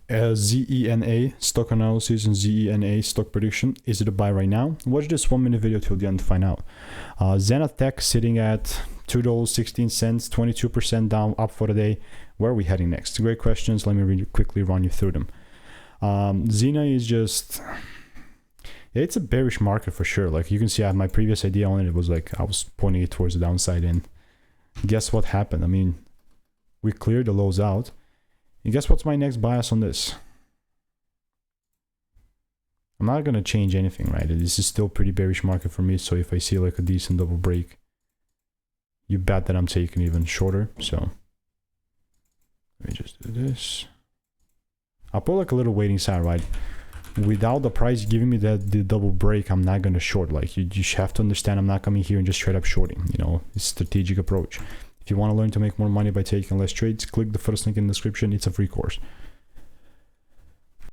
ZENA stock analysis and ZENA stock prediction. Is it a buy right now? Watch this 1-minute video till the end to find out. ZENA Tech sitting at $2.16, 22% down, up for the day. Where are we heading next? Great questions. Let me quickly run you through them. ZENA is just, it's a bearish market for sure. Like you can see, I have my previous idea on it. It was like I was pointing it towards the downside, and guess what happened? I mean, we cleared the lows out. And guess what's my next bias on this? I'm not going to change anything, right? This is still pretty bearish market for me. So if I see like a decent double break, you bet that I'm taking even shorter. So let me just do this. I'll put like a little waiting sign, right? Without the price giving me the double break, I'm not going to short. Like you have to understand, I'm not coming here and just straight up shorting. You know, it's a strategic approach. If you want to learn to make more money by taking less trades, click the first link in the description. It's a free course.